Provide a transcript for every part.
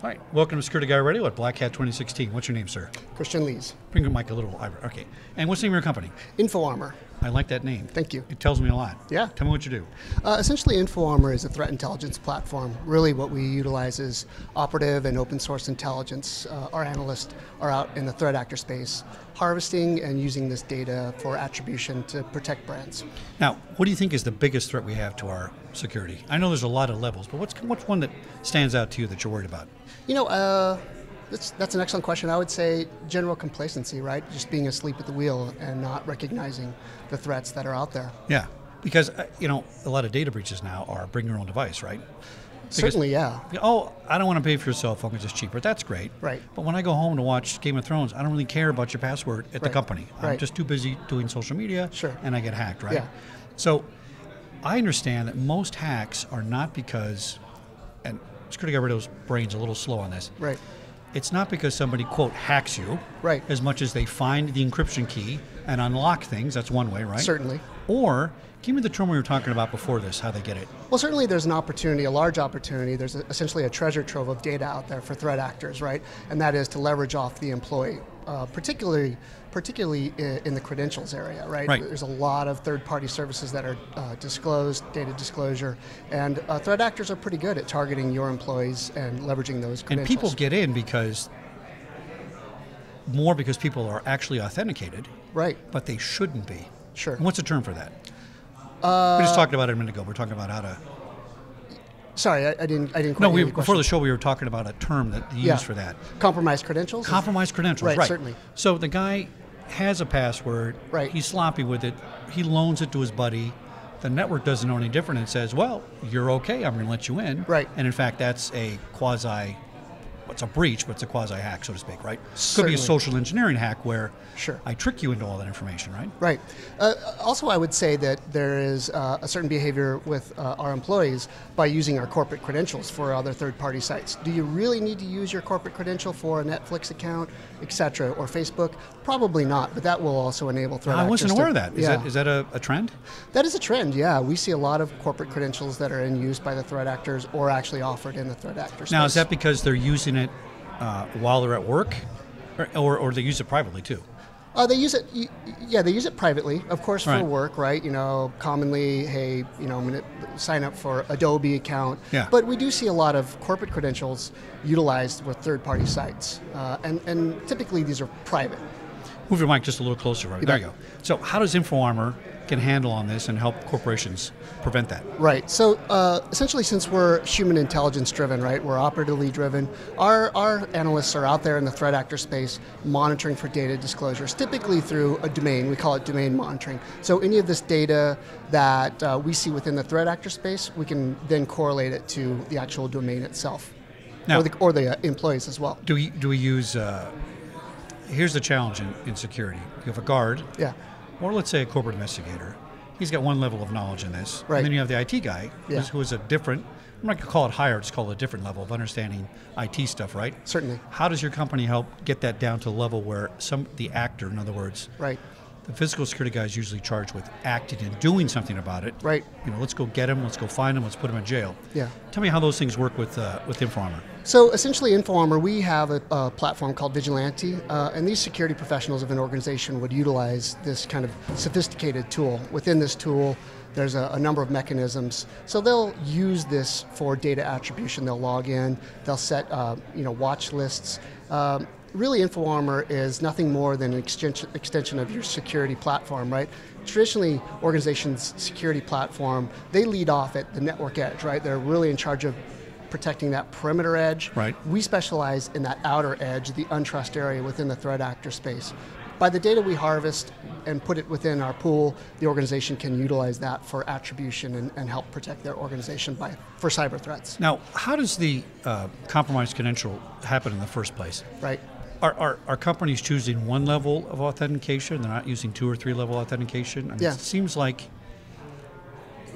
All right, welcome to Security Guy Radio at Black Hat 2016. What's your name, sir? Christian Lees. Bring your mic a little. Okay. And what's the name of your company? InfoArmor. I like that name. Thank you. It tells me a lot. Yeah. Tell me what you do. Essentially, InfoArmor is a threat intelligence platform. Really what we utilize is operative and open source intelligence. Our analysts are out in the threat actor space, harvesting and using this data for attribution to protect brands. Now, what do you think is the biggest threat we have to our security? I know there's a lot of levels, but what's one that stands out to you that you're worried about? You know, that's an excellent question. I would say general complacency, right? Just being asleep at the wheel and not recognizing the threats that are out there. Yeah, because a lot of data breaches now are bring your own device, right? Certainly, yeah. Oh, I don't want to pay for your cell phone because it's cheaper. That's great. Right. But when I go home to watch Game of Thrones, I don't really care about your password at the company. I'm Right. just too busy doing social media, Sure. and I get hacked, right? Yeah. So I understand that most hacks are not because, and Security Guy Radio's brain's a little slow on this. Right. It's not because somebody, quote, hacks you, Right. as much as they find the encryption key and unlock things. That's one way, right? Certainly. Or, give me the term we were talking about before this, how they get it. Well, certainly there's an opportunity, a large opportunity. There's essentially a treasure trove of data out there for threat actors, right? And that is to leverage off the employee, particularly in the credentials area, right? Right. There's a lot of third-party services that are disclosed, data disclosure, and threat actors are pretty good at targeting your employees and leveraging those credentials. And people get in because people are actually authenticated, right? but they shouldn't be. Sure. And what's the term for that? We just talked about it a minute ago. We're talking about how to. Sorry, I didn't quite No, hear your before question. the show we were talking about a term that they use for that. Compromised credentials? Compromised credentials, Right, certainly. So the guy has a password. Right. He's sloppy with it. He loans it to his buddy. The network doesn't know any different and says, well, you're okay, I'm going to let you in. Right. And in fact, that's a it's a breach, but it's a quasi-hack, so to speak, right? Could be Certainly. a social engineering hack where Sure. I trick you into all that information, right? Right. Also, I would say that there is a certain behavior with our employees by using our corporate credentials for other third-party sites. Do you really need to use your corporate credential for a Netflix account, etc., or Facebook? Probably not, but that will also enable threat actors. I wasn't aware of that. Yeah. Is that a trend? That is a trend, yeah. We see a lot of corporate credentials that are in use by the threat actors or actually offered in the threat actor space. Now, is that because they're using it while they're at work, or they use it privately too? They use it. Yeah, they use it privately, of course, for Right. work, right? Commonly, hey, I'm going to sign up for Adobe account. Yeah. But we do see a lot of corporate credentials utilized with third-party sites, and typically these are private. Move your mic just a little closer. Right? There you go. So, how does InfoArmor get a handle on this and help corporations prevent that? Right. So essentially, since we're human intelligence driven, right, we're operatively driven, our analysts are out there in the threat actor space monitoring for data disclosures, typically through a domain. We call it domain monitoring. So any of this data that we see within the threat actor space, we can then correlate it to the actual domain itself, Now, or the employees as well. do we use? Here's the challenge in security. You have a guard, Yeah. or let's say a corporate investigator. He's got one level of knowledge in this. Right. And then you have the IT guy, Yeah. who is a different, I'm not going to call it higher, just call it a different level of understanding IT stuff, right? Certainly. How does your company help get that down to a level where the actor, in other words, Right. the physical security guy is usually charged with acting and doing something about it. Right. Let's go get him, let's go find him, let's put him in jail. Yeah. Tell me how those things work with InfoArmor. So essentially, InfoArmor, we have a platform called Vigilante, and these security professionals of an organization would utilize this kind of sophisticated tool. Within this tool, there's a number of mechanisms. So they'll use this for data attribution. They'll log in, they'll set watch lists. Really, InfoArmor is nothing more than an extension of your security platform, right? Traditionally, organizations' security platform, they lead off at the network edge, right? They're really in charge of protecting that perimeter edge. Right. We specialize in that outer edge, the untrust area within the threat actor space. By the data we harvest and put it within our pool, the organization can utilize that for attribution and help protect their organization for cyber threats. Now, how does the compromised credential happen in the first place? Right. Are companies choosing one level of authentication? They're not using 2 or 3 level authentication? I mean, Yeah. It seems like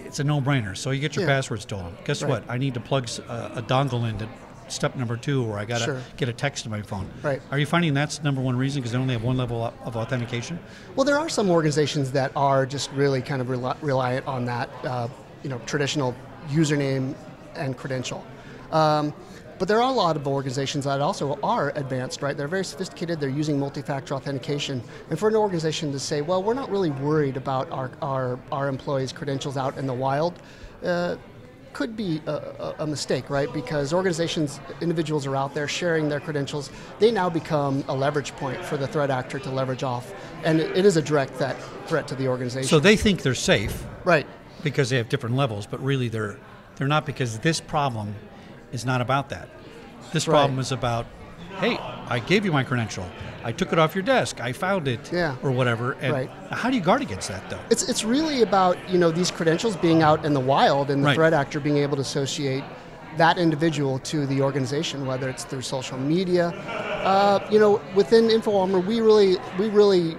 it's a no-brainer. So you get your Yeah. password stolen. Guess Right. what? I need to plug a dongle into step number 2, or I got to Sure. get a text to my phone. Right. Are you finding that's number one reason because they only have one level of authentication? Well, there are some organizations that are just really kind of reliant on that, traditional username and credential. But But there are a lot of organizations that also are advanced, right? They're very sophisticated, they're using multi-factor authentication. And for an organization to say, well, we're not really worried about our employees' credentials out in the wild, could be a mistake, right? Because organizations, individuals are out there sharing their credentials. They now become a leverage point for the threat actor to leverage off. And it is a direct threat to the organization. So they think they're safe. Right. Because they have different levels, but really they're not, because this problem is not about that. This problem is about, hey, I gave you my credential. I took it off your desk. I found it, or whatever. And how do you guard against that, though? It's really about these credentials being out in the wild, and the threat actor being able to associate that individual to the organization, whether it's through social media. Within InfoArmor, we really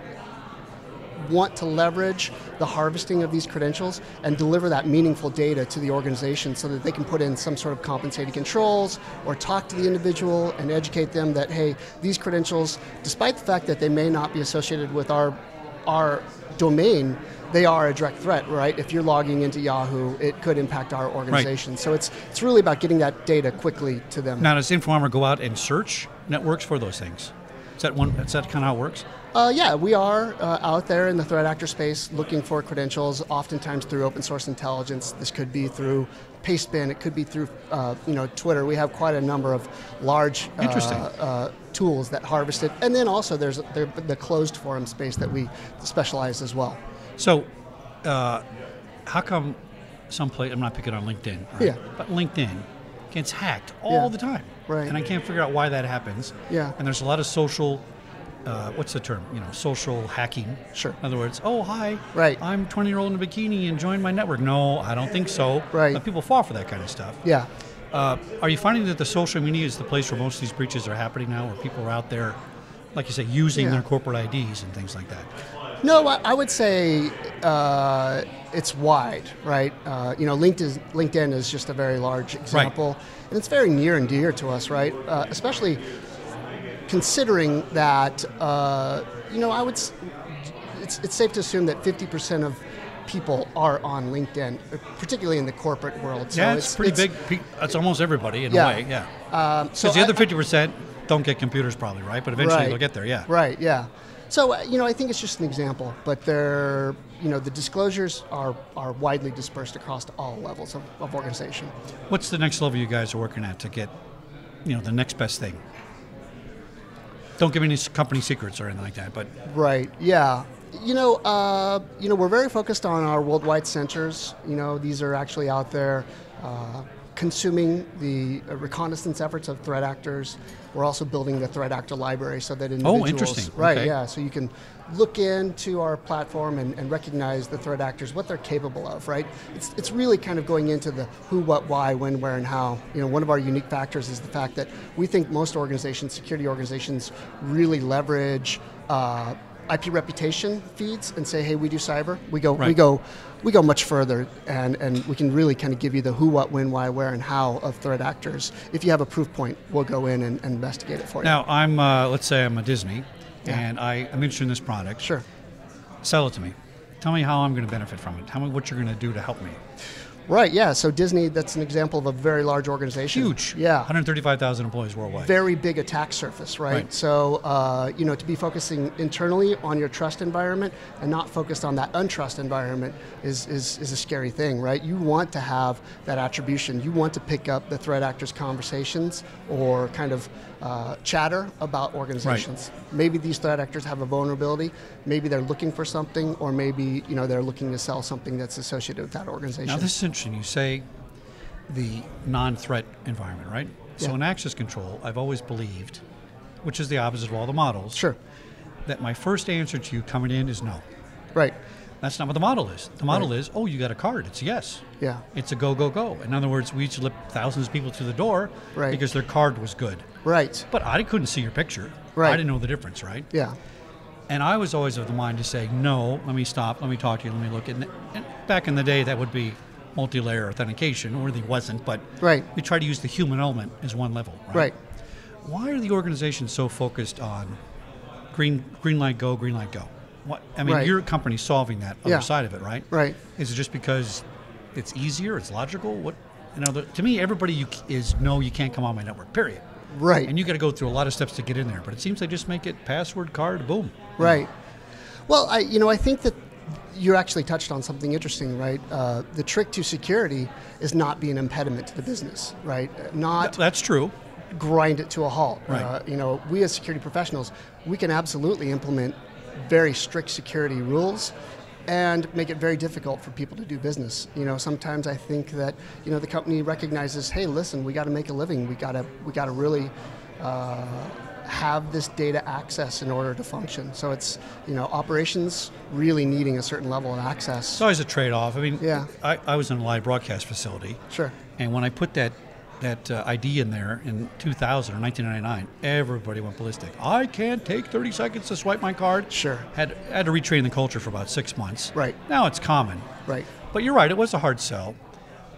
want to leverage the harvesting of these credentials and deliver that meaningful data to the organization so that they can put in some sort of compensating controls or talk to the individual and educate them that, hey, these credentials, despite the fact that they may not be associated with our domain, they are a direct threat, right? If you're logging into Yahoo, it could impact our organization. Right. So it's really about getting that data quickly to them. Now, does InfoArmor go out and search networks for those things? Is that kind of how it works? Yeah, we are out there in the threat actor space looking for credentials, oftentimes through open source intelligence. This could be through Pastebin, it could be through Twitter. We have quite a number of large tools that harvest it. And then also there's the closed forum space that we specialize as well. So how come someplace, I'm not picking on LinkedIn, right? But LinkedIn gets hacked all the time. Right. And I can't figure out why that happens. Yeah. And there's a lot of social, what's the term? Social hacking. Sure. In other words, oh, hi. Right. I'm 20-year-old in a bikini and joined my network. No, I don't think so. Right. But people fall for that kind of stuff. Yeah. Are you finding that the social media is the place where most of these breaches are happening now, where people are out there, like you say, using their corporate IDs and things like that? No, I would say it's wide, right? LinkedIn is just a very large example, and it's very near and dear to us, right? Especially considering that, it's safe to assume that 50% of people are on LinkedIn, particularly in the corporate world. So it's pretty big. That's almost everybody in a way, Because the other 50% don't get computers probably, right? But eventually they'll get there, Right, yeah. So, I think it's just an example, but the disclosures are widely dispersed across all levels of organization. What's the next level you guys are working at to get, the next best thing? Don't give any company secrets or anything like that, but... Right, yeah. We're very focused on our worldwide centers. These are actually out there consuming the reconnaissance efforts of threat actors. We're also building the threat actor library so that individuals... Oh, interesting. Right, okay. Yeah. So you can look into our platform and recognize the threat actors, what they're capable of, right? It's really kind of going into the who, what, why, when, where, and how. One of our unique factors is the fact that we think most organizations, security organizations, really leverage IP reputation feeds and say, hey, we do cyber. We go much further, and we can really kind of give you the who, what, when, why, where, and how of threat actors. If you have a proof point, we'll go in and investigate it for you. Now, let's say I'm a Disney, and I'm interested in this product. Sure. Sell it to me. Tell me how I'm going to benefit from it. Tell me what you're going to do to help me. Right, yeah. So Disney, that's an example of a very large organization. Huge. Yeah. 135,000 employees worldwide. Very big attack surface, right? So, to be focusing internally on your trust environment and not focused on that untrust environment is a scary thing, right? You want to have that attribution. You want to pick up the threat actors' conversations or kind of chatter about organizations. Right. Maybe these threat actors have a vulnerability. Maybe they're looking for something, or maybe they're looking to sell something that's associated with that organization. Now this is interesting. You say the non-threat environment, right? Yeah. So in access control, I've always believed, which is the opposite of all the models, sure, that my first answer to you coming in is no. Right. That's not what the model is. The model is, oh, you got a card. It's a yes. Yeah. It's a go, go, go. In other words, we slip thousands of people through the door because their card was good. Right. But I couldn't see your picture. Right. I didn't know the difference, right? Yeah. And I was always of the mind to say, no, let me stop, let me talk to you, let me look. And back in the day, that would be multi-layer authentication, or really wasn't, but we try to use the human element as one level, right? Right. Why are the organizations so focused on green light, go, green light, go? What, I mean, your company's solving that other side of it, right? Right. Is it just because it's easier, it's logical? What? To me, everybody you can't come on my network, period. Right. And you got to go through a lot of steps to get in there, but it seems they just make it password, card, boom. Right. Well, I think that you actually touched on something interesting, right? The trick to security is not be an impediment to the business, right? That's true. Grind it to a halt. Right. We as security professionals, we can absolutely implement very strict security rules and make it very difficult for people to do business. Sometimes I think that the company recognizes, hey, listen, we got to make a living. We got to really have this data access in order to function. So it's operations really needing a certain level of access. It's always a trade-off. I mean, yeah. I was in a live broadcast facility. Sure. And when I put that ID in there in 2000 or 1999, everybody went ballistic. I can't take 30 seconds to swipe my card. Sure. Had to retrain the culture for about 6 months. Right. Now it's common. Right. But you're right, it was a hard sell.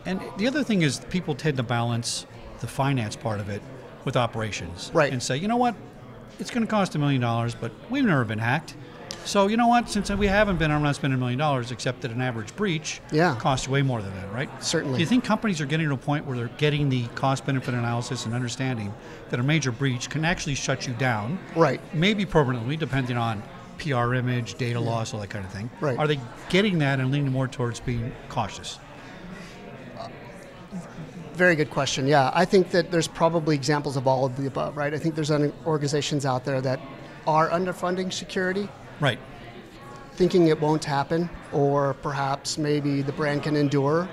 And the other thing is people tend to balance the finance part of it with operations. Right. And say, you know what, it's going to cost $1 million, but we've never been hacked. So you know what, since we haven't been, I'm not spending $1 million, except that an average breach costs way more than that, right? Certainly. Do you think companies are getting to a point where they're getting the cost-benefit analysis and understanding that a major breach can actually shut you down? Right. Maybe permanently, depending on PR image, data loss, all that kind of thing. Right. Are they getting that and leaning more towards being cautious? Very good question. Yeah, I think that there's probably examples of all of the above, right? I think there's organizations out there that are underfunding security. Right. Thinking it won't happen, or perhaps maybe the brand can endure,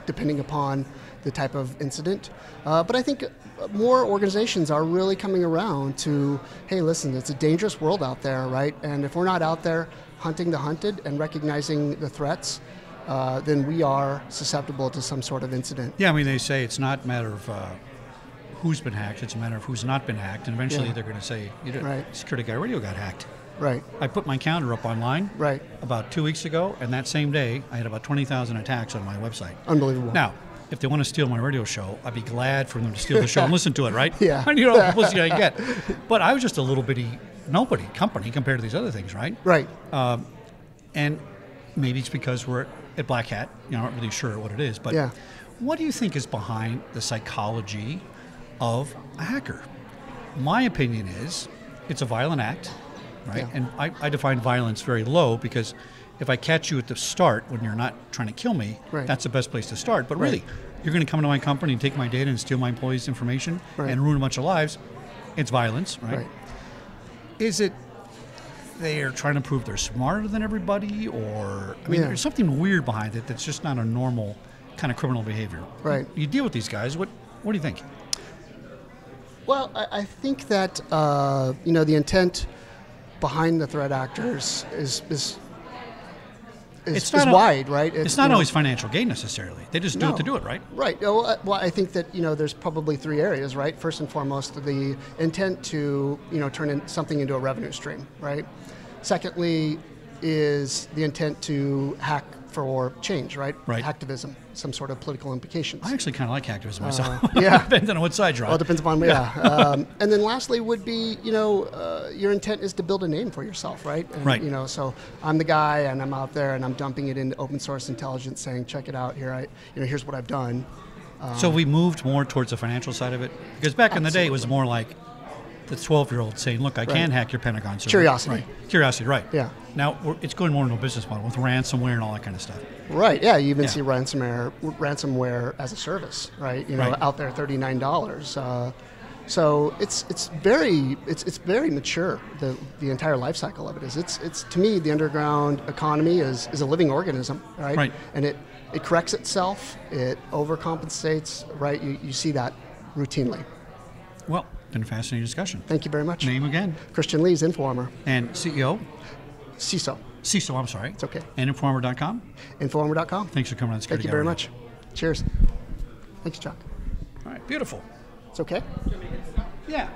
depending upon the type of incident. But I think more organizations are really coming around to, hey, listen, it's a dangerous world out there, right? And if we're not out there hunting the hunted and recognizing the threats, then we are susceptible to some sort of incident. Yeah, I mean, they say it's not a matter of who's been hacked, it's a matter of who's not been hacked, and eventually they're going to say, Security Guy Radio got hacked. Right. I put my calendar up online about 2 weeks ago, and that same day, I had about 20,000 attacks on my website. Unbelievable. Now, if they want to steal my radio show, I'd be glad for them to steal the show and listen to it, right? Yeah. I need all the publicity I get. But I was just a little bitty nobody company compared to these other things, right? Right. And maybe it's because we're at Black Hat, not really sure what it is, but what do you think is behind the psychology of a hacker? My opinion is it's a violent act. Right, yeah. And I define violence very low because if I catch you at the start when you're not trying to kill me, that's the best place to start. But really, you're going to come into my company and take my data and steal my employees' information and ruin a bunch of lives. It's violence, right? Is it they're trying to prove they're smarter than everybody, or there's something weird behind it that's just not a normal kind of criminal behavior. Right. You deal with these guys. What do you think? Well, I think that the intent behind the threat actors is wide, right? It's not always financial gain necessarily. They just do it to do it, right? Right. Well, I think that there's probably three areas, right? First and foremost, the intent to turn something into a revenue stream, right? Secondly, is the intent to hack for change, right? Hacktivism, some sort of political implications. I actually kind of like hacktivism myself. Yeah. Depends on what side you're on. Well, it depends upon, and then lastly would be, your intent is to build a name for yourself, right? And, so I'm the guy and I'm out there and I'm dumping it into open source intelligence saying, check it out here, here's what I've done. So we moved more towards the financial side of it? Because back in the day it was more like the 12-year-old saying, look, I can hack your Pentagon server. Curiosity. Curiosity, right. Yeah. Now it's going more into a business model with ransomware and all that kind of stuff. Right, yeah, you even see ransomware as a service, right? Out there $39. So it's very mature. The entire life cycle of it is. It's to me, the underground economy is a living organism, right? Right. And it corrects itself, it overcompensates, right? You see that routinely. Well, been a fascinating discussion. Thank you very much. Name again? Christian Lees, InfoArmor. And CEO? CISO. CISO, I'm sorry. It's okay. And InfoArmor.com? InfoArmor.com. Thanks for coming on Security Thank you very much. Cheers. Thanks, Chuck. All right, beautiful. It's okay? Yeah.